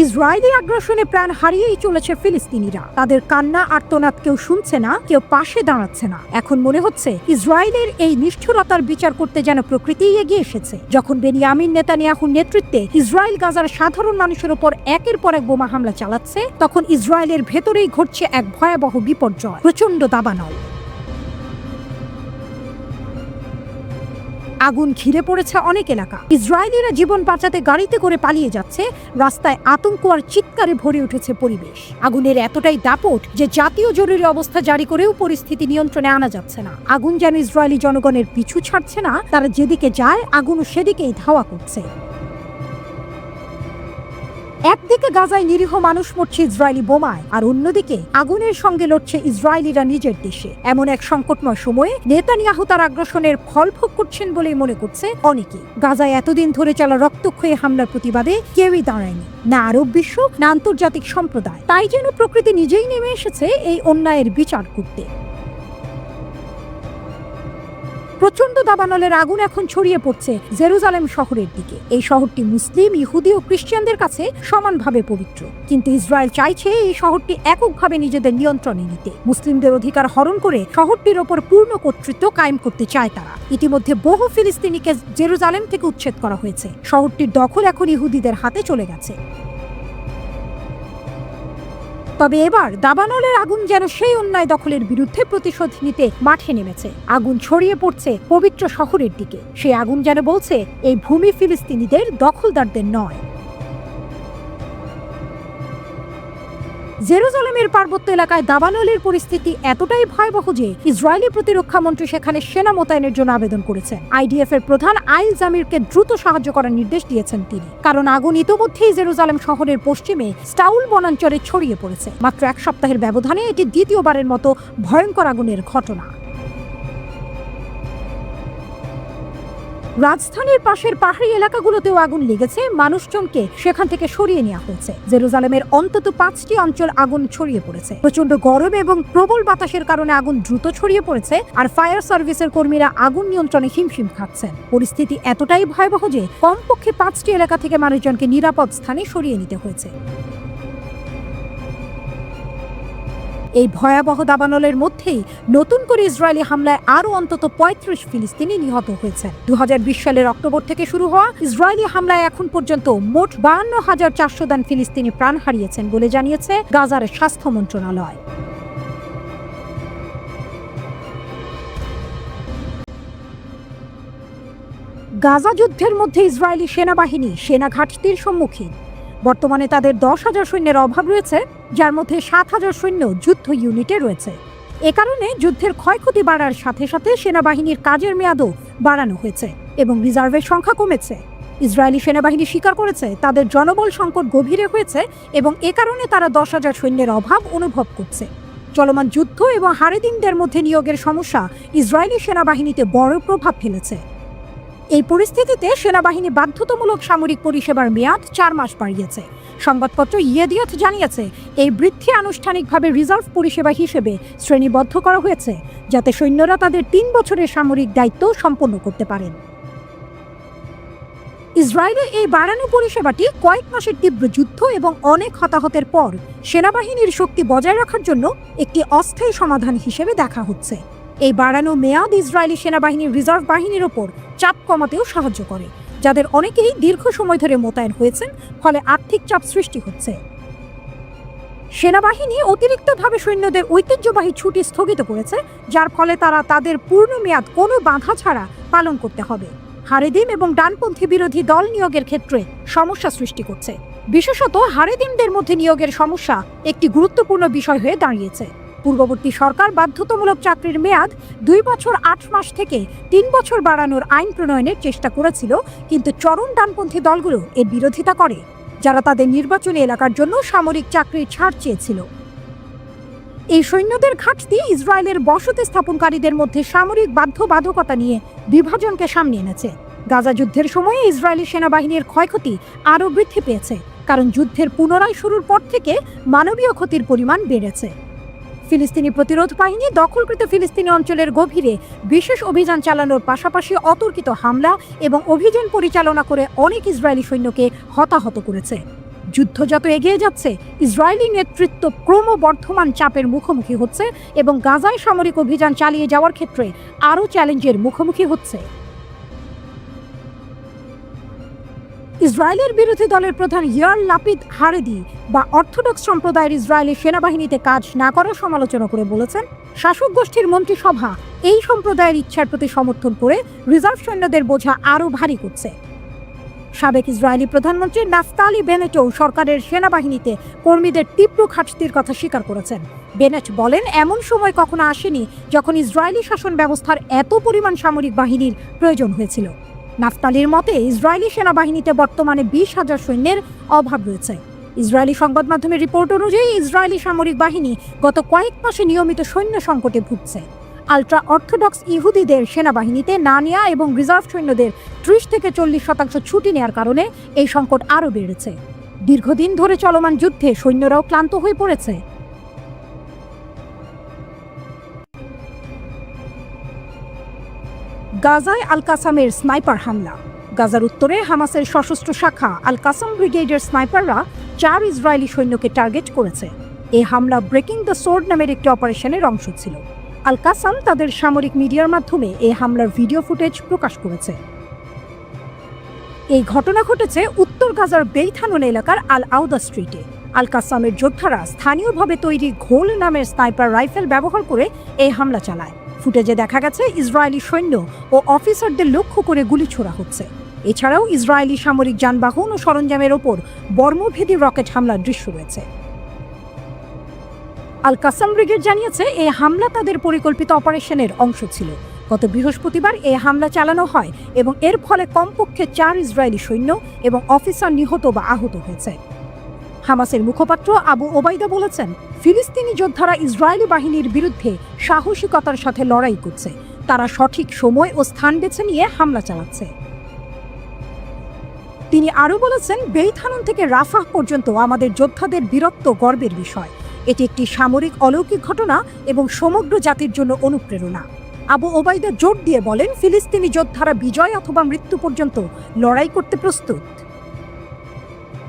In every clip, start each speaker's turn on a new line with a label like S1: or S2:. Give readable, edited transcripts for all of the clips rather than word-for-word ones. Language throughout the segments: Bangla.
S1: ইসরায়েলি আগ্রাসনে প্রাণ হারিয়েই চলেছে ফিলিস্তিনিরা। তাদের কান্না আর্তনাদ কেউ শুনছে না, কেউ পাশে দাঁড়াচ্ছে না। এখন মনে হচ্ছে ইসরায়েলের এই নিষ্ঠুরতার বিচার করতে যেন প্রকৃতিই এগিয়ে এসেছে। যখন বেনিয়ামিন নেতানিয়াহুর নেতৃত্বে ইসরায়েল গাজার সাধারণ মানুষের উপর একের পর এক বোমা হামলা চালাচ্ছে, তখন ইসরায়েলের ভেতরেই ঘটছে এক ভয়াবহ বিপর্যয়, প্রচণ্ড দাবানল। আগুন ঘিরে পড়েছে অনেক এলাকা। ইসরায়েলিরা জীবন বাঁচাতে গাড়িতে করে পালিয়ে যাচ্ছে। রাস্তায় আতঙ্ক আর চিৎকারে ভরে উঠেছে পরিবেশ। আগুনের এতটাই দাপট যে জাতীয় জরুরি অবস্থা জারি করেও পরিস্থিতি নিয়ন্ত্রণে আনা যাচ্ছে না। আগুন যেন ইসরায়েলি জনগণের পিছু ছাড়ছে না, তারা যেদিকে যায় আগুনও সেদিকেই ধাওয়া করছে। একদিকে গাজায় নিরীহ মানুষ মরছে ইসরায়েলি বোমায়, আর অন্যদিকে আগুনের সঙ্গে লড়ছে ইসরায়েলিরা নিজের দেশে। এমন এক সংকটময় সময়ে নেতানিয়াহু তার আগ্রাসনের ফল ভোগ করছেন বলেই মনে করছে অনেকে। গাজায় এতদিন ধরে চলা রক্তক্ষয়ী হামলার প্রতিবাদে কেউই দাঁড়ায়নি, না আরব বিশ্ব না আন্তর্জাতিক সম্প্রদায়। তাই যেন প্রকৃতি নিজেই নেমে এসেছে এই অন্যায়ের বিচার করতে। প্রচন্ড দাবানলের আগুন এখন ছড়িয়ে পড়ছে জেরুজালেম শহরের দিকে। এই শহরটি মুসলিম, ইহুদি ও খ্রিস্টানদের কাছে সমানভাবে পবিত্র, কিন্তু ইসরায়েল চাইছে এই শহরটি এককভাবে নিজেদের নিয়ন্ত্রণে নিতে। মুসলিমদের অধিকার হরণ করে শহরটির ওপর পূর্ণ কর্তৃত্ব কায়েম করতে চায় তারা। ইতিমধ্যে বহু ফিলিস্তিনিকে জেরুজালেম থেকে উচ্ছেদ করা হয়েছে। শহরটির দখল এখন ইহুদিদের হাতে চলে গেছে। তবে এবার দাবানলের আগুন যেন সেই অন্যায় দখলের বিরুদ্ধে প্রতিশোধ নিতে মাঠে নেমেছে। আগুন ছড়িয়ে পড়ছে পবিত্র শহরের দিকে। সেই আগুন যেন বলছে এই ভূমি ফিলিস্তিনিদের, দখলদারদের নয়। জেরুজালেমের পার্বত্য এলাকায় দাবানলের পরিস্থিতি এতটাই ভয়াবহ যে ইসরায়েলি প্রতিরক্ষা মন্ত্রী সেখানে সেনা মোতায়েনের জন্য আবেদন করেছেন। আইডিএফ এর প্রধান আইল জামিরকে দ্রুত সাহায্য করার নির্দেশ দিয়েছেন তিনি, কারণ আগুন ইতোমধ্যেই জেরুজালেম শহরের পশ্চিমে স্টাউল বনাঞ্চলে ছড়িয়ে পড়েছে। মাত্র এক সপ্তাহের ব্যবধানে এটি দ্বিতীয়বারের মতো ভয়ঙ্কর আগুনের ঘটনা। রাজধানীর পাশের পাহাড়ি এলাকাগুলোতেও আগুন লেগেছে, মানুষজনকে সেখান থেকে সরিয়ে নেওয়া হয়েছে। জেরুজালেমের অন্তত 5টি অঞ্চল আগুন ছড়িয়ে পড়েছে। প্রচন্ড গরম এবং প্রবল বাতাসের কারণে আগুন দ্রুত ছড়িয়ে পড়েছে, আর ফায়ার সার্ভিসের কর্মীরা আগুন নিয়ন্ত্রণে হিমশিম খাচ্ছেন। পরিস্থিতি এতটাই ভয়াবহ যে কমপক্ষে 5টি এলাকা থেকে মানুষজনকে নিরাপদ স্থানে সরিয়ে নিতে হয়েছে। এই ভয়াবহ দাবানলের মধ্যেই নতুন করে ইসরায়েলি হামলায় আরও অন্তত 35 ফিলিস্তিনি নিহত হয়েছে। 2020 সালের অক্টোবর থেকে শুরু হওয়া ইসরায়েলি হামলায় এখন পর্যন্ত মোট 52,400 ফিলিস্তিনি প্রাণ হারিয়েছেন বলে জানিয়েছে গাজার স্বাস্থ্য মন্ত্রণালয়। গাজা যুদ্ধের মধ্যে ইসরায়েলি সেনাবাহিনী সেনা ঘাটতির সম্মুখীন। বর্তমানে তাদের 10,000 সৈন্যের অভাব রয়েছে, যার মধ্যে 7,000 সৈন্য যুদ্ধ ইউনিটে রয়েছে। এ কারণে যুদ্ধের ক্ষয়ক্ষতি বাড়ার সাথে সাথে সেনাবাহিনীর কাজের মেয়াদও বাড়ানো হয়েছে এবং রিজার্ভের সংখ্যা কমেছে। ইসরায়েলি সেনাবাহিনী স্বীকার করেছে তাদের জনবল সংকট গভীরে হয়েছে এবং এ কারণে তারা 10,000 সৈন্যের অভাব অনুভব করছে। চলমান যুদ্ধ এবং হারেদিনদের মধ্যে নিয়োগের সমস্যা ইসরায়েলি সেনাবাহিনীতে বড় প্রভাব ফেলেছে। এই পরিস্থিতিতে সেনাবাহিনী বাধ্যতামূলক সামরিক পরিষেবার মেয়াদ 4 মাস বাড়িয়েছে। সংবাদপত্র ইয়েদিয়ত জানিয়েছে এই বৃদ্ধি আনুষ্ঠানিকভাবে রিজার্ভ পরিষেবা হিসেবে শ্রেণীবদ্ধ করা হয়েছে, যাতে সৈন্যরা তাদের 3 বছরের সামরিক দায়িত্ব সম্পন্ন করতে পারেন। ইসরায়েলের এই বাড়ানো পরিষেবাটি কয়েক মাসের তীব্র যুদ্ধ এবং অনেক হতাহতের পর সেনাবাহিনীর শক্তি বজায় রাখার জন্য একটি অস্থায়ী সমাধান হিসেবে দেখা হচ্ছে। এই বাড়ানো মেয়াদ ইসরায়েলি সেনাবাহিনীর রিজার্ভ বাহিনীর ওপর চাপ কমাতেও সাহায্য করে, যাদের অনেকেই দীর্ঘ সময় ধরে মোতায়েন হয়েছেন, ফলে আর্থিক চাপ সৃষ্টি হচ্ছে। সেনাবাহিনী অতিরিক্তভাবে সৈন্যদের ঐতিহ্যবাহী ছুটি স্থগিত করেছে, যার ফলে তারা তাদের পূর্ণ মেয়াদ কোনো বাধা ছাড়া পালন করতে হবে। হারেদিম এবং ডানপন্থী বিরোধী দল নিয়োগের ক্ষেত্রে সমস্যা সৃষ্টি করছে। বিশেষত হারেদিমদের মধ্যে নিয়োগের সমস্যা একটি গুরুত্বপূর্ণ বিষয় হয়ে দাঁড়িয়েছে। পূর্ববর্তী সরকার বাধ্যতামূলক চাকরির মেয়াদ 2 বছর 8 মাস থেকে 3 বছর বাড়ানোর আইন প্রণয়নের চেষ্টা করেছিল, কিন্তু চরম ডানপন্থী দলগুলো এর বিরোধিতা করে, যারা তাদের নির্বাচনী এলাকার জন্য সামরিক চাকরির ছাড় চেয়েছিল। এই সৈন্যদের ঘাটতি ইসরায়েলের বসতি স্থাপনকারীদের মধ্যে সামরিক বাধ্যবাধকতা নিয়ে বিভাজনকে সামনে এনেছে। গাজা যুদ্ধের সময়ে ইসরায়েলি সেনাবাহিনীর ক্ষয়ক্ষতি আরও বৃদ্ধি পেয়েছে, কারণ যুদ্ধের পুনরায় শুরুর পর থেকে মানবীয় ক্ষতির পরিমাণ বেড়েছে। ফিলিস্তিনি প্রতিরোধ বাহিনী দখলকৃত ফিলিস্তিনি অঞ্চলের গভীরে বিশেষ অভিযান চালানোর পাশাপাশি অতর্কিত হামলা এবং অভিযান পরিচালনা করে অনেক ইসরায়েলি সৈন্যকে হতাহত করেছে। যুদ্ধ যত এগিয়ে যাচ্ছে, ইসরায়েলি নেতৃত্ব ক্রমবর্ধমান চাপের মুখোমুখি হচ্ছে এবং গাজায় সামরিক অভিযান চালিয়ে যাওয়ার ক্ষেত্রে আরও চ্যালেঞ্জের মুখোমুখি হচ্ছে। ইসরায়েলের বিরোধী দলের প্রধান ইয়ার লাপিদ হারেদি বা অর্থোডক্স সম্প্রদায়ের ইসরায়েলি সেনাবাহিনীতে কাজ না করার সমালোচনা করে বলেছেন, শাসক গোষ্ঠীর মন্ত্রিসভা এই সম্প্রদায়ের ইচ্ছার প্রতি সমর্থন করে রিজার্ভ সৈন্যদের বোঝা আরও ভারী করছে। সাবেক ইসরায়েলি প্রধানমন্ত্রী নাফতালি বেনেটও সরকারের সেনাবাহিনীতে কর্মীদের তীব্র ঘাটতির কথা স্বীকার করেছেন। বেনেট বলেন, এমন সময় কখনো আসেনি যখন ইসরায়েলি শাসন ব্যবস্থার এত পরিমাণ সামরিক বাহিনীর প্রয়োজন হয়েছিল। নাফতালির মতে, ইসরায়েলি সেনাবাহিনীতে বর্তমানে 20,000 সৈন্যের অভাব রয়েছে। ইসরায়েলি সংবাদ মাধ্যমের রিপোর্ট অনুযায়ী ইসরায়েলি সামরিক বাহিনী গত কয়েক মাসে নিয়মিত সৈন্য সংকটে ভুগছে। আলট্রা অর্থোডক্স ইহুদিদের সেনাবাহিনীতে না নেওয়া এবং রিজার্ভ সৈন্যদের 30 থেকে 40% ছুটি নেওয়ার কারণে এই সংকট আরও বেড়েছে। দীর্ঘদিন ধরে চলমান যুদ্ধে সৈন্যরাও ক্লান্ত হয়ে পড়েছে। গাজায় আল কাসামের স্নাইপার হামলা। গাজার উত্তরে হামাসের সশস্ত্র শাখা আল কাসাম ব্রিগেডের স্নাইপাররা 4 ইসরায়েলি সৈন্যকে টার্গেট করেছে। এই হামলা ব্রেকিং দ্য সোর্ড নামের একটি অপারেশনের অংশ ছিল। আল কাসাম তাদের সামরিক মিডিয়ার মাধ্যমে এই হামলার ভিডিও ফুটেজ প্রকাশ করেছে। এই ঘটনা ঘটেছে উত্তর গাজার বেইথানুন এলাকার আল আউদা স্ট্রিটে। আল কাসামের যোদ্ধারা স্থানীয়ভাবে তৈরি ঘোল নামের স্নাইপার রাইফেল ব্যবহার করে এই হামলা চালায়। ফুটেজে দেখা গেছে ইসরায়েলি সৈন্য ও অফিসারদের লক্ষ্য করে গুলি ছোড়া হচ্ছে। এছাড়াও ইসরায়েলি সামরিক যানবাহন ও সরঞ্জামের ওপর বর্মভেদী রকেট হামলার দৃশ্য রয়েছে। আল কাসাম ব্রিগেড জানিয়েছে, এই হামলা তাদের পরিকল্পিত অপারেশনের অংশ ছিল। গত বৃহস্পতিবার এই হামলা চালানো হয় এবং এর ফলে কমপক্ষে 4 ইসরায়েলি সৈন্য এবং অফিসার নিহত বা আহত হয়েছে। হামাসের মুখপাত্র আবু ওবাইদা বলেছেন, ফিলিস্তিনি যোদ্ধারা ইসরায়েলি বাহিনীর বিরুদ্ধে সাহসিকতার সাথে লড়াই করছে। তারা সঠিক সময় ও স্থান বেছে নিয়ে হামলা চালাচ্ছে। তিনি আরও বলেছেন, বেইথানুন থেকে রাফাহ পর্যন্ত আমাদের যোদ্ধাদের বীরত্ব গর্বের বিষয়। এটি একটি সামরিক অলৌকিক ঘটনা এবং সমগ্র জাতির জন্য অনুপ্রেরণা। আবু ওবাইদা জোর দিয়ে বলেন, ফিলিস্তিনি যোদ্ধারা বিজয় অথবা মৃত্যু পর্যন্ত লড়াই করতে প্রস্তুত।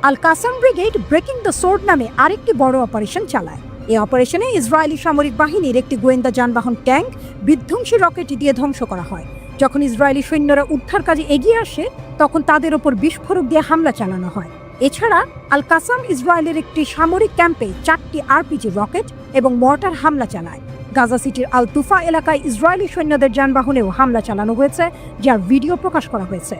S1: Al Qassam brigade breaking the sword নামে আরেকটি বড় অপারেশন চালায়। এই অপারেশনে ইসরায়েলি সামরিক বাহিনীর একটি গোয়েন্দা যানবাহন ট্যাঙ্ক বিধ্বংসী রকেট দিয়ে ধ্বংস করা হয়। যখন ইসরায়েলি সৈন্যরা উদ্ধার কাজে এগিয়ে আসে, তখন তাদের ওপর বিস্ফোরক দিয়ে হামলা চালানো হয়। এছাড়া আল কাসাম ইসরায়েলের একটি সামরিক ক্যাম্পে 4টি আরপিজি রকেট এবং মর্টার হামলা চালায়। গাজা সিটির আল তুফা এলাকায় ইসরায়েলি সৈন্যদের যানবাহনেও হামলা চালানো হয়েছে, যার ভিডিও প্রকাশ করা হয়েছে।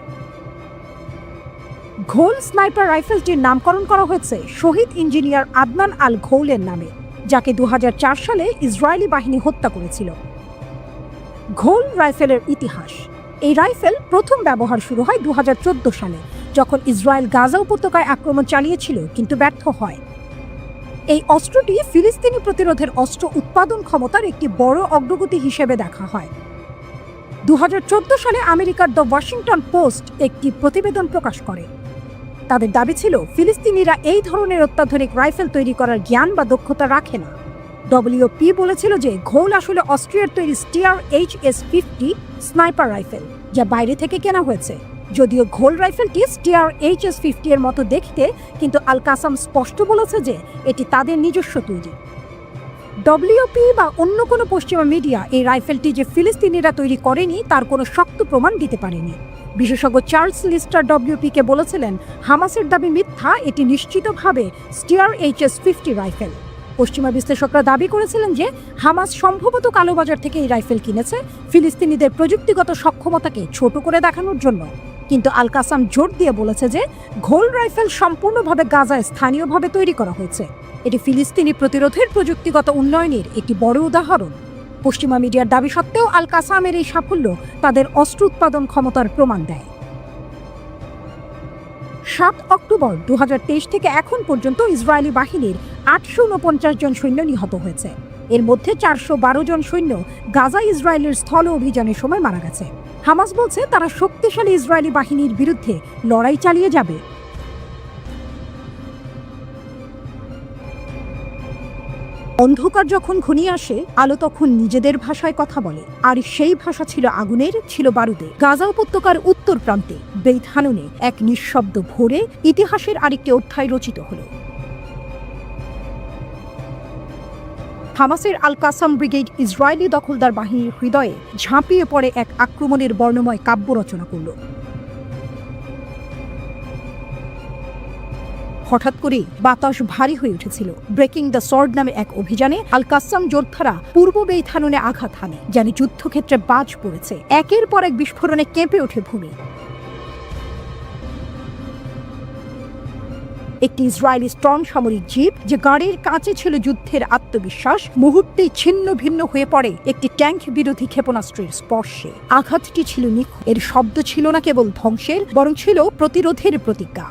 S1: ঘোল স্নাইপার রাইফেলটির নামকরণ করা হয়েছে শহীদ ইঞ্জিনিয়ার আদনান আল ঘোলের নামে, যাকে 2004 সালে ইসরায়েলি বাহিনী হত্যা করেছিল। ঘোল রাইফেলের ইতিহাস। এই রাইফেল প্রথম ব্যবহার শুরু হয় 2014 সালে, যখন ইসরায়েল গাজা উপত্যকায় আক্রমণ চালিয়েছিল কিন্তু ব্যর্থ হয়। এই অস্ত্রটি ফিলিস্তিনি প্রতিরোধের অস্ত্র উৎপাদন ক্ষমতার একটি বড় অগ্রগতি হিসেবে দেখা হয়। 2014 সালে আমেরিকার দ্য ওয়াশিংটন পোস্ট একটি প্রতিবেদন প্রকাশ করে। তাদের দাবি ছিল, ফিলিস্তিনিরা এই ধরনের অত্যাধুনিক রাইফেল তৈরি করার জ্ঞান বা দক্ষতা রাখে না। ডব্লিউপি বলেছিল যে ঘোল আসলে অস্ট্রিয়ার তৈরি স্টিয়ার HS-50 স্নাইপার রাইফেল, যা বাইরে থেকে কেনা হয়েছে। যদিও ঘোল রাইফেলটি স্টিয়ার HS-50 এর মতো দেখতে, কিন্তু আল কাসাম স্পষ্ট বলেছে যে এটি তাদের নিজস্ব তৈরি। ডব্লিউপি বা অন্য কোনো পশ্চিমা মিডিয়া এই রাইফেলটি যে ফিলিস্তিনিরা তৈরি করেনি তার কোনো শক্ত প্রমাণ দিতে পারেনি। বিশেষজ্ঞ চার্লস লিস্টার ডব্লিউপিকে বলেছিলেন, হামাসের দাবি মিথ্যা, এটি নিশ্চিতভাবে স্টিয়ার HS-50 রাইফেল। পশ্চিমা বিশ্লেষকরা দাবি করেছিলেন যে হামাস সম্ভবত কালোবাজার থেকে এই রাইফেল কিনেছে ফিলিস্তিনিদের প্রযুক্তিগত সক্ষমতাকে ছোট করে দেখানোর জন্য। কিন্তু আল কাসাম জোর দিয়ে বলেছে যে ঘোল রাইফেল সম্পূর্ণভাবে গাজায় স্থানীয়ভাবে তৈরি করা হয়েছে। এটি ফিলিস্তিনি প্রতিরোধের প্রযুক্তিগত উন্নয়নের একটি বড় উদাহরণ। পশ্চিমা মিডিয়ার দাবি সত্ত্বেও আল কাসামের এই সাফল্য তাদের অস্ত্র উৎপাদন ক্ষমতার প্রমাণ দেয়। 7 অক্টোবর 2023 থেকে এখন পর্যন্ত ইসরায়েলি বাহিনীর 849 জন সৈন্য নিহত হয়েছে। এর মধ্যে 412 জন সৈন্য গাজা ইসরায়েলের স্থল অভিযানের সময় মারা গেছে। হামাস বলছে তারা শক্তিশালী ইসরায়েলি বাহিনীর বিরুদ্ধে লড়াই চালিয়ে যাবে। অন্ধকার যখন ঘনিয়ে আসে, আলো তখন নিজেদের ভাষায় কথা বলে, আর সেই ভাষা ছিল আগুনের, ছিল বারুদের। গাজা উপত্যকার উত্তর প্রান্তে বেইত হানুনে এক নিঃশব্দ ভোরে ইতিহাসের আরেকটি অধ্যায় রচিত হলো। হামাসের আল কাসাম ব্রিগেড ইসরায়েলি দখলদার বাহিনীর হৃদয়ে ঝাঁপিয়ে পড়ে এক আক্রমণের বর্ণময় কাব্য রচনা করল। হঠাৎ করে বাতাস ভারী হয়ে উঠেছিল। ব্রেকিং দ্য সর্ড নামে এক অভিযানে আল কাসাম যোদ্ধারা পূর্ব বেইত হানুনে আঘাত হানে, যেন যুদ্ধক্ষেত্রে বাজ পড়েছে। একের পর এক বিস্ফোরণে কেঁপে ওঠে ভূমি। একটি ইসরায়েলি স্টর্ম সামরিক জিপ, যে গাড়ির কাছে ছিল যুদ্ধের আত্মবিশ্বাস, মুহূর্তেই ছিন্ন ভিন্ন হয়ে পড়ে একটি ট্যাঙ্ক বিরোধী ক্ষেপণাস্ত্রের স্পর্শে। আঘাতটি ছিল নিখুঁত। এর শব্দ ছিল না কেবল ধ্বংসের, বরং ছিল প্রতিরোধের প্রতিজ্ঞা।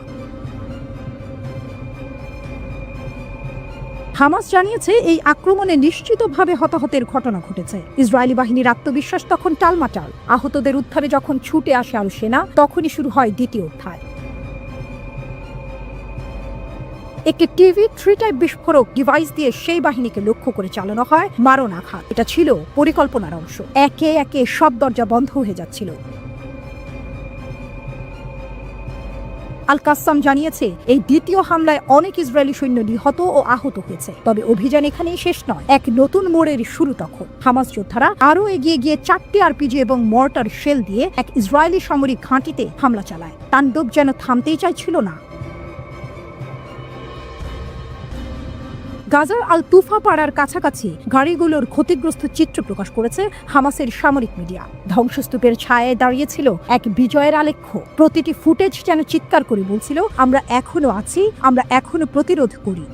S1: হামাস জানিয়েছে এই আক্রমণে নিশ্চিতভাবে হতাহতের ঘটনা ঘটেছে। ইসরায়েলি বাহিনীর আত্মবিশ্বাস তখন টালমাটাল। আহতদের উদ্ধারে যখন ছুটে আসে আরো সেনা, তখনই শুরু হয় দ্বিতীয় অধ্যায়। একটি টিভি 3 টাইপ বিস্ফোরক ডিভাইস দিয়ে সেই বাহিনীকে লক্ষ্য করে চালানো হয় মারণ আঘাত। এটা ছিল পরিকল্পনার অংশ। একে একে সব দরজা বন্ধ হয়ে যাচ্ছিল। আল কাসাম জানিয়েছে এই দ্বিতীয় হামলায় অনেক ইসরায়েলি সৈন্য নিহত ও আহত হয়েছে। তবে অভিযান এখানেই শেষ নয়, এক নতুন মোড়ের শুরু তখন। হামাস যোদ্ধারা আরও এগিয়ে গিয়ে 4টি আরপিজি এবং মর্টার শেল দিয়ে এক ইসরায়েলি সামরিক ঘাঁটিতে হামলা চালায়। তাণ্ডব যেন থামতেই চাইছিল না। গাজার আল তুফা পাড়ার কাছাকাছি গাড়িগুলোর ক্ষতিগ্রস্ত চিত্র প্রকাশ করেছে হামাসের সামরিক মিডিয়া। ধ্বংসস্তূপের ছায়ায় দাঁড়িয়েছিল এক বিজয়ের আলেখ্য। প্রতিটি ফুটেজ যেন চিৎকার করে বলছিল, আমরা এখনো আছি, আমরা এখনো প্রতিরোধ করি।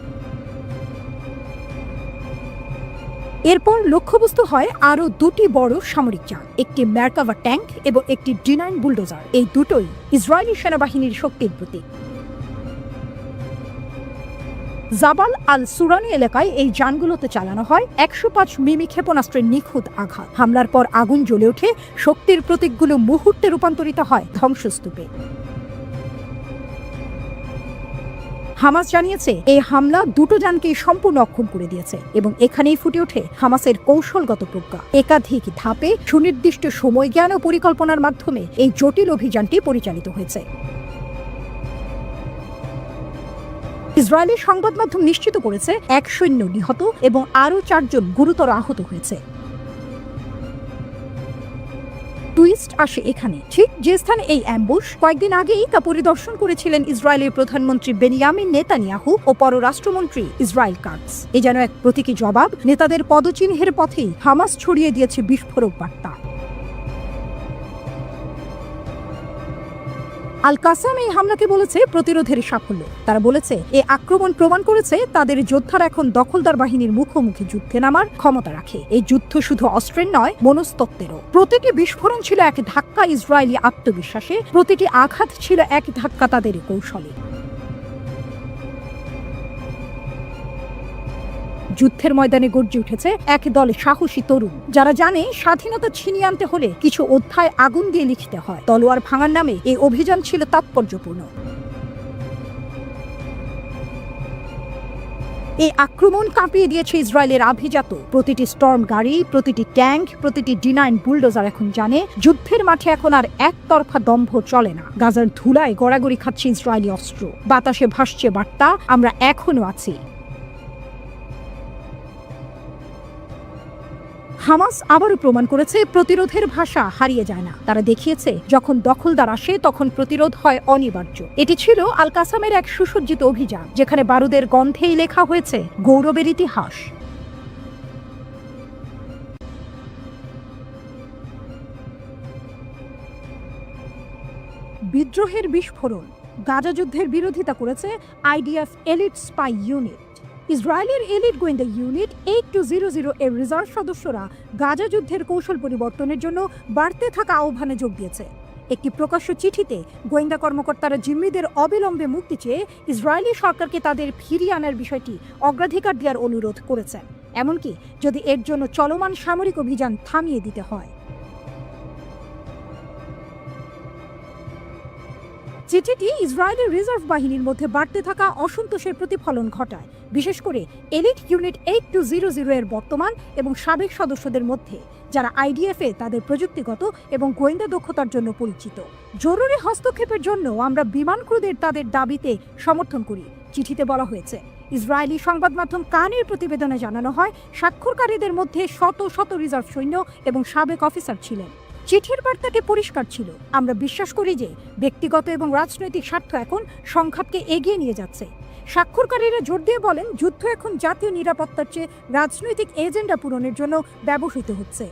S1: এরপর লক্ষ্যবস্তু হয় আরও 2টি বড় সামরিক যান, একটি ম্যারকাভা ট্যাঙ্ক এবং একটি D9 বুলডোজার। এই দুটোই ইসরায়েলি সেনাবাহিনীর শক্তির প্রতীক। জাবাল আল সুরানি এলাকায় এই যানগুলোতে চালানো হয় 105 মিমি ক্ষেপণাস্ত্রের নিখুঁত আঘাত। হামলার পর আগুন জ্বলে ওঠে, শক্তির প্রতীকগুলো মুহূর্তে রূপান্তরিত হয় ধ্বংসস্তূপে। হামাস জানিয়েছে এই হামলা 2টো যানকেই সম্পূর্ণ অক্ষম করে দিয়েছে এবং এখানেই ফুটে ওঠে হামাসের কৌশলগত প্রজ্ঞা। একাধিক ধাপে সুনির্দিষ্ট সময় জ্ঞান ও পরিকল্পনার মাধ্যমে এই জটিল অভিযানটি পরিচালিত হয়েছে। ইসরায়েলি সংবাদ মাধ্যম নিশ্চিত করেছে 1 সৈন্য নিহত এবং আরও 4 জন গুরুতর আহত হয়েছে। টুইস্ট আসে এখানে, ঠিক যে স্থানে এই অ্যাম্বুশ, কয়েকদিন আগেই তা পরিদর্শন করেছিলেন ইসরায়েলের প্রধানমন্ত্রী বেনিয়ামিন নেতানিয়াহু ও পররাষ্ট্রমন্ত্রী ইসরায়েল কাটস। এ যেন এক প্রতীকী জবাব। নেতাদের পদচিহ্নের পথেই হামাস ছড়িয়ে দিয়েছে বিস্ফোরক বার্তা। আল কাসাম এই হামলাকে বলেছে প্রতিরোধের সাফল্য। তারা বলেছে এই আক্রমণ প্রমাণ করেছে তাদের যোদ্ধারা এখন দখলদার বাহিনীর মুখোমুখি যুদ্ধে নামার ক্ষমতা রাখে। এই যুদ্ধ শুধু অস্ত্রের নয়, মনস্তত্ত্বেরও। প্রতিটি বিস্ফোরণ ছিল এক ধাক্কা ইসরায়েলি আত্মবিশ্বাসে, প্রতিটি আঘাত ছিল এক ধাক্কা তাদের কৌশলে। যুদ্ধের ময়দানে গর্জে উঠেছে এক দল সাহসী তরুণ, যারা জানে স্বাধীনতা ছিনিয়ে আনতে হলে কিছু অধ্যায় আগুন দিয়ে লিখতে হয়। তলোয়ার ভাঙার নামে এই অভিযান ছিল তাৎপর্যপূর্ণ। এই আক্রমণ কাঁপিয়ে দিয়েছে ইসরায়েলের আভিজাত প্রতিটি স্টর্ম গাড়ি, প্রতিটি ট্যাঙ্ক, প্রতিটি D9 বুলডোজার এখন জানে যুদ্ধের মাঠে এখন আর একতরফা দম্ভ চলে না। গাজার ধুলায় গড়াগড়ি খাচ্ছে ইসরায়েলি অস্ত্র, বাতাসে ভাসছে বার্তা, আমরা এখনো আছি। হামাস আবারও প্রমাণ করেছে প্রতিরোধের ভাষা হারিয়ে যায় না। তারা দেখিয়েছে যখন দখলদার আসে তখন প্রতিরোধ হয় অনিবার্য। এটি ছিল আল কাসামের এক সুসজ্জিত অভিযান, যেখানে বারুদের গন্ধেই লেখা হয়েছে গৌরবের ইতিহাস। বিদ্রোহের বিস্ফোরণ। গাজা যুদ্ধের বিরোধিতা করেছে IDF এলিট স্পাই ইউনিট। ইসরায়েলের এলিট গোয়েন্দা ইউনিট 8200 এর রিজার্ভ সদস্যরা গাজা যুদ্ধের কৌশল পরিবর্তনের জন্য বাড়তে থাকা আহ্বানে যোগ দিয়েছে। একটি প্রকাশ্য চিঠিতে গোয়েন্দা কর্মকর্তারা জিম্মিদের অবিলম্বে মুক্তি চেয়ে ইসরায়েলি সরকারকে তাদের ফিরিয়ে আনার বিষয়টি অগ্রাধিকার দেওয়ার অনুরোধ করেছেন, এমনকি যদি এর জন্য চলমান সামরিক অভিযান থামিয়ে দিতে হয়। চিঠিটি ইসরায়েলের রিজার্ভ বাহিনীর মধ্যে বাড়তে থাকা অসন্তোষের প্রতিফলন ঘটায়, বিশেষ করে এলিট ইউনিট 8200 এর বর্তমান এবং সাবেক সদস্যদের মধ্যে, যারা আইডিএফে তাদের প্রযুক্তিগত এবং গোয়েন্দা দক্ষতার জন্য পরিচিত। জরুরি হস্তক্ষেপের জন্য আমরা বিমান ক্রুদের তাদের দাবিতে সমর্থন করি, চিঠিতে বলা হয়েছে। ইসরায়েলি সংবাদ মাধ্যম কানের প্রতিবেদনে জানানো হয়, স্বাক্ষরকারীদের মধ্যে শত শত রিজার্ভ সৈন্য এবং সাবেক অফিসার ছিলেন। চিঠির বার্তাটি পরিষ্কার ছিল, আমরা বিশ্বাস করি যে ব্যক্তিগত এবং রাজনৈতিক স্বার্থ এখন সংঘাতকে এগিয়ে নিয়ে যাচ্ছে। স্বাক্ষরকারীরা জোর দিয়ে বলেন, যুদ্ধ এখন জাতীয় নিরাপত্তার চেয়ে রাজনৈতিক এজেন্ডা পূরণের জন্য ব্যবহৃত হচ্ছে।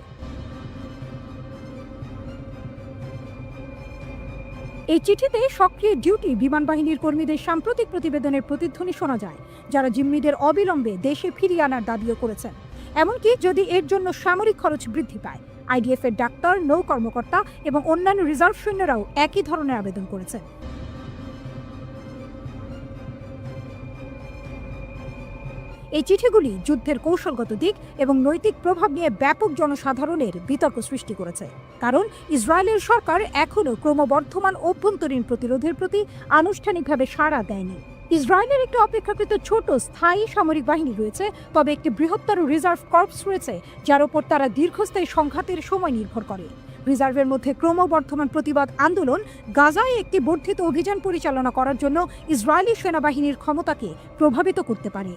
S1: এই চিঠিতে সক্রিয় ডিউটি বিমান বাহিনীর কর্মীদের সাম্প্রতিক প্রতিবেদনের প্রতিধ্বনি শোনা যায়, যারা জিম্মিদের অবিলম্বে দেশে ফিরিয়ে আনার দাবিও করেছেন, এমনকি যদি এর জন্য সামরিক খরচ বৃদ্ধি পায়। আইডিএফ এর ডাক্তার, নৌ কর্মকর্তা এবং অন্যান্য রিজার্ভ সৈন্যরাও একই ধরনের আবেদন করেছেন। এই চিঠিগুলি যুদ্ধের কৌশলগত দিক এবং নৈতিক প্রভাব নিয়ে ব্যাপক জনসাধারণের বিতর্ক সৃষ্টি করেছে, কারণ ইসরায়েলের সরকার এখনও ক্রমবর্ধমান অভ্যন্তরীণ প্রতিরোধের প্রতি আনুষ্ঠানিকভাবে সাড়া দেয়নি। ইসরায়েলের একটি অপেক্ষাকৃত ছোট স্থায়ী সামরিক বাহিনী রয়েছে, তবে একটি বৃহত্তর রিজার্ভ কর্পস রয়েছে, যার উপর তারা দীর্ঘস্থায়ী সংঘাতের সময় নির্ভর করে। রিজার্ভের মধ্যে ক্রমবর্ধমান প্রতিবাদ আন্দোলন গাজায় একটি বর্ধিত অভিযান পরিচালনা করার জন্য ইসরায়েলি সেনাবাহিনীর ক্ষমতাকে প্রভাবিত করতে পারে।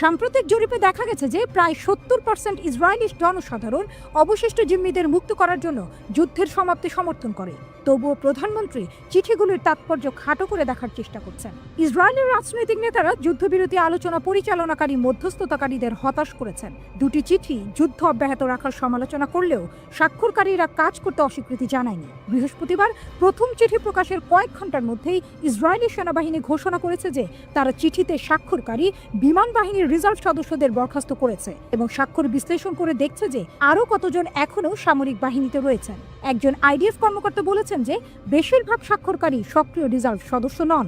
S1: সাম্প্রতিক জরিপে দেখা গেছে যে প্রায় 70% ইসরায়েলি জনসাধারণ অবশিষ্ট জিম্মিদের মুক্ত করার জন্য যুদ্ধের সমাপ্তি সমর্থন করে। তবুও প্রধানমন্ত্রী চিঠিগুলির তাৎপর্য খাটো করে দেখার চেষ্টা করছেন। ইসরায়েলের রাজনৈতিক নেতারা যুদ্ধবিরতি আলোচনা পরিচালনাকারী মধ্যস্থতাকারীদের হতাশ করেছেন। দুটি চিঠি যুদ্ধ অব্যাহত রাখার সমালোচনা করলেও স্বাক্ষরকারীরা কাজ করতে অস্বীকৃতি জানায়নি। বৃহস্পতিবার প্রথম চিঠি প্রকাশের কয়েক ঘন্টার মধ্যেই ইসরায়েলি সেনাবাহিনী ঘোষণা করেছে যে তারা চিঠিতে স্বাক্ষরকারী বিমান বাহিনীর রিজার্ভ সদস্যদের বরখাস্ত করেছে এবং স্বাক্ষর বিশ্লেষণ করে দেখছে যে আরও কতজন এখনও সামরিক বাহিনীতে রয়েছেন। একজন আইডিএফ কর্মকর্তা বলেছেন যে বেশিরভাগ স্বাক্ষরকারী সক্রিয় রিজার্ভ সদস্য নন।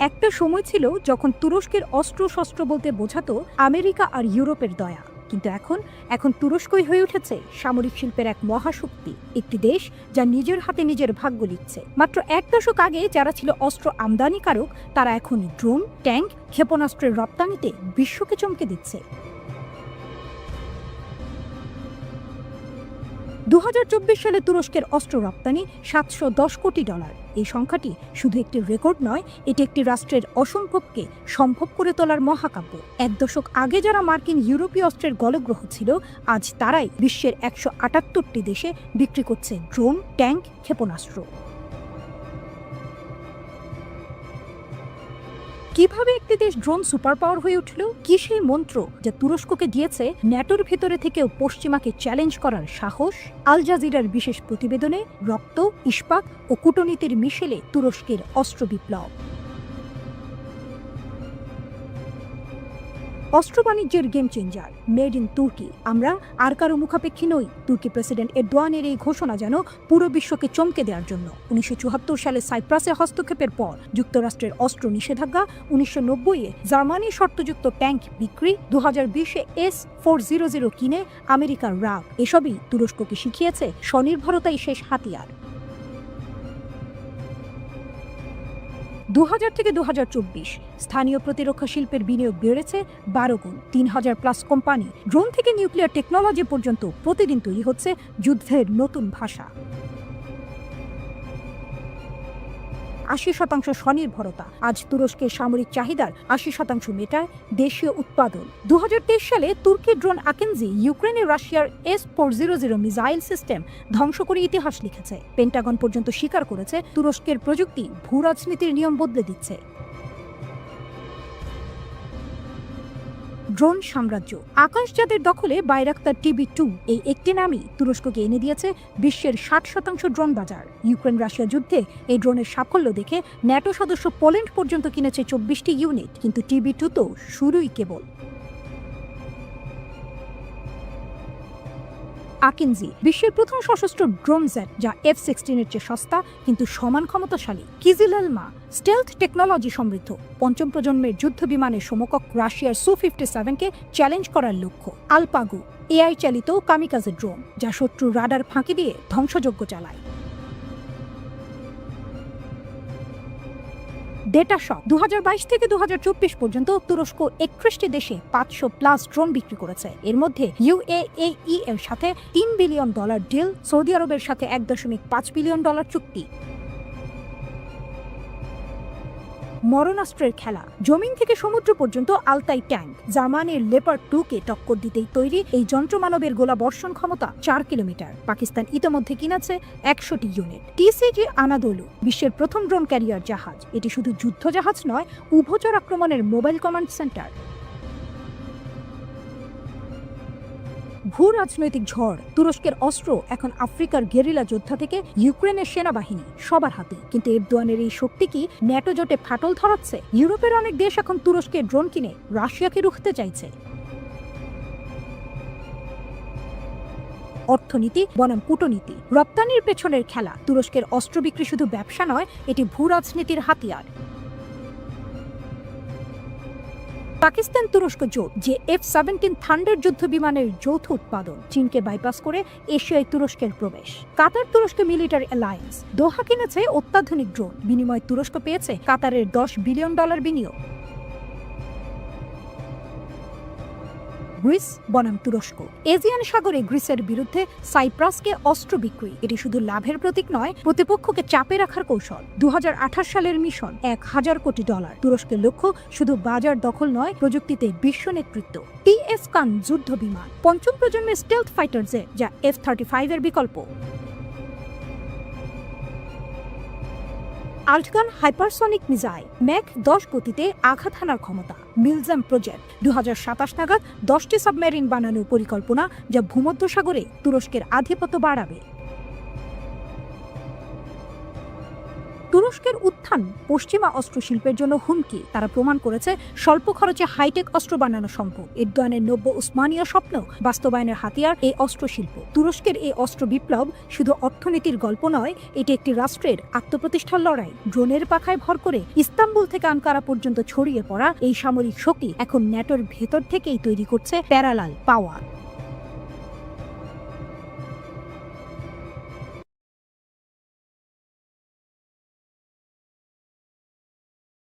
S1: একটা সময় ছিল যখন তুরস্কের অস্ত্রশস্ত্র বলতে বোঝাতো আমেরিকা আর ইউরোপের দয়া, কিন্তু এখন তুরস্কই হয়ে উঠেছে সামরিক শিল্পের এক মহাশক্তি, একটি দেশ যা নিজের হাতে নিজের ভাগ্য লিখছে। মাত্র এক দশক আগে যারা ছিল অস্ত্র আমদানিকারক, তারা এখন ড্রোন, ট্যাঙ্ক, ক্ষেপণাস্ত্রের রপ্তানিতে বিশ্বকে চমকে দিচ্ছে। 2024 সালে তুরস্কের অস্ত্র রপ্তানি $710 কোটি। এই সংখ্যাটি শুধু একটি রেকর্ড নয়, এটি একটি রাষ্ট্রের অসম্ভবকে সম্ভব করে তোলার মহাকাব্য। এক দশক আগে যারা মার্কিন ইউরোপীয় অস্ত্রের গলগ্রহ ছিল, আজ তারাই বিশ্বের 178টি দেশে বিক্রি করছে ড্রোন, ট্যাঙ্ক, ক্ষেপণাস্ত্র। কিভাবে একটি দেশ ড্রোন সুপার পাওয়ার হয়ে উঠল? কি সেই মন্ত্র যা তুরস্ককে দিয়েছে ন্যাটোর ভেতরে থেকেও পশ্চিমাকে চ্যালেঞ্জ করার সাহস? আল জাজিরার বিশেষ প্রতিবেদনে রক্ত, ইস্পাত ও কূটনীতির মিশেলে তুরস্কের অস্ত্র বিপ্লব। অস্ত্র বাণিজ্যের গেম চেঞ্জার, মেড ইন তুর্কি। আমরা আর কারো মুখাপেক্ষী নই। তুর্কি প্রেসিডেন্ট এরদোয়ানের এই ঘোষণা যেন পুরো বিশ্বকে চমকে দেওয়ার জন্য। 1974 সালে সাইপ্রাসে হস্তক্ষেপের পর যুক্তরাষ্ট্রের অস্ত্র নিষেধাজ্ঞা, 1990-এ জার্মানির শর্তযুক্ত ট্যাঙ্ক বিক্রি, 2020-এ S-400 কিনে আমেরিকার রাগ, এসবই তুরস্ককে শিখিয়েছে স্বনির্ভরতাই শেষ হাতিয়ার। 2000 থেকে 2024 স্থানীয় প্রতিরক্ষা শিল্পের বিনিয়োগ বেড়েছে 12 গুণ। 3000+ কোম্পানি, ড্রোন থেকে নিউক্লিয়ার টেকনোলজি পর্যন্ত প্রতিদিন তৈরি হচ্ছে যুদ্ধের নতুন ভাষা। 80% স্বনির্ভরতা। আজ তুরস্কের সামরিক চাহিদার 80% মেটায় দেশীয় উৎপাদন। 2023 সালে তুর্কি ড্রোন আকেনজি ইউক্রেনে রাশিয়ার S-400 মিসাইল সিস্টেম ধ্বংস করে ইতিহাস লিখেছে। পেন্টাগন পর্যন্ত স্বীকার করেছে তুরস্কের প্রযুক্তি ভূরাজনীতির নিয়ম বদলে দিচ্ছে। ড্রোন সাম্রাজ্য। আকাশযানের দখলে বাইরাক্তার TB2 এই একটি নামই তুরস্ককে এনে দিয়েছে বিশ্বের 60% ড্রোন বাজার। ইউক্রেন রাশিয়া যুদ্ধে এই ড্রোনের সাফল্য দেখে ন্যাটো সদস্য পোল্যান্ড পর্যন্ত কিনেছে 24টি ইউনিট, কিন্তু TB2 তো শুরুই কেবল। আকিনজি বিশ্বের প্রথম সশস্ত্র ড্রোন জেট, যা F-16 চেয়ে সস্তা কিন্তু সমান ক্ষমতাশালী। কিজিলেলমা স্টেলথ টেকনোলজি সমৃদ্ধ পঞ্চম প্রজন্মের যুদ্ধ বিমানের সমকক্ষ রাশিয়ার Su-57কে চ্যালেঞ্জ করার লক্ষ্য। আলপাগু এআই চালিত কামিকাজে ড্রোন, যা শত্রুর রাডার ফাঁকি দিয়ে ধ্বংসযজ্ঞ চালায়। ডেটা শক 2022 থেকে 2024 পর্যন্ত তুরস্ক 31টি দেশে 500+ ড্রোন বিক্রি করেছে। এর মধ্যে UAE এর সাথে $3 বিলিয়ন ডিল, সৌদি আরবের সাথে $1.5 বিলিয়ন চুক্তি। মরণাস্ত্রের খেলা, জমিন থেকে সমুদ্র পর্যন্ত আলতাই ট্যাঙ্ক। জার্মানির লেপার্ড 2কে টক্কর দিতেই তৈরি এই যন্ত্রমানবের গোলা বর্ষণ ক্ষমতা 4 কিলোমিটার। পাকিস্তান ইতোমধ্যে কিনেছে 100টি ইউনিট। টিসিজি আনাদোলু বিশ্বের প্রথম ড্রোন ক্যারিয়ার জাহাজ। এটি শুধু যুদ্ধ জাহাজ নয়, উভচর আক্রমণের মোবাইল কমান্ড সেন্টার। ভূ রাজনৈতিক ঝড়, তুরস্কের অস্ত্র এখন আফ্রিকার গেরিলা যোদ্ধা থেকে ইউক্রেনের সেনাবাহিনী সবার হাতে। কিন্তু এরদোয়ানের এই শক্তি কি ন্যাটো জোটে ফাটল ধরাচ্ছে? ইউরোপের অনেক দেশ এখন তুরস্কের ড্রোন কিনে রাশিয়াকে রুখতে চাইছে। অর্থনীতি বনাম কূটনীতি, রপ্তানির পেছনের খেলা। তুরস্কের অস্ত্র বিক্রি শুধু ব্যবসা নয়, এটি ভূ রাজনীতির হাতিয়ার। পাকিস্তান তুরস্ক জোট, যে F-17 থান্ডার যুদ্ধ বিমানের যৌথ উৎপাদন। চীনকে বাইপাস করে এশিয়ায় তুরস্কের প্রবেশ। কাতার তুরস্ক মিলিটারি অ্যালায়েন্স। দোহা কিনেছে অত্যাধুনিক ড্রোন, বিনিময়ে তুরস্ক পেয়েছে কাতারের $10 বিলিয়ন বিনিয়োগ। গ্রিস বনাম তুরস্ক, এজিয়ান সাগরে গ্রিসের বিরুদ্ধে সাইপ্রাসকে অস্ত্র বিক্রি। এটি শুধু লাভের প্রতীক নয়, প্রতিপক্ষকে চাপে রাখার কৌশল। 2028 সালের মিশন $1000 কোটি। তুরস্কের লক্ষ্য শুধু বাজার দখল নয়, প্রযুক্তিতে বিশ্ব নেতৃত্ব। TS কান যুদ্ধ বিমান, পঞ্চম প্রজন্মের স্টেলথ ফাইটার জেট, যা F-35 এর বিকল্প। আল্টগান হাইপারসনিক মিসাইল, ম্যাক 10 গতিতে আঘাত হানার ক্ষমতা। মিলজাম প্রজেক্ট 2027 নাগাদ 10টি সাবমেরিন বানানোর পরিকল্পনা, যা ভূমধ্যসাগরে তুরস্কের আধিপত্য বাড়াবে। তুরস্কের উত্থান পশ্চিমা অস্ত্র শিল্পের জন্য হুমকি। তারা প্রমাণ করেছে স্বল্প খরচে হাইটেক অস্ত্র বানানো সম্ভব। এরদোয়ানের নব্য উসমানীয় স্বপ্ন বাস্তবায়নের হাতিয়ার এই অস্ত্র শিল্প। তুরস্কের এই অস্ত্র বিপ্লব শুধু অর্থনীতির গল্প নয়, এটি একটি রাষ্ট্রের আত্মপ্রতিষ্ঠার লড়াই। ড্রোনের পাখায় ভর করে ইস্তাম্বুল থেকে আঙ্কারা পর্যন্ত ছড়িয়ে পড়া এই সামরিক শক্তি এখন ন্যাটোর ভেতর থেকেই তৈরি করছে প্যারালাল পাওয়ার।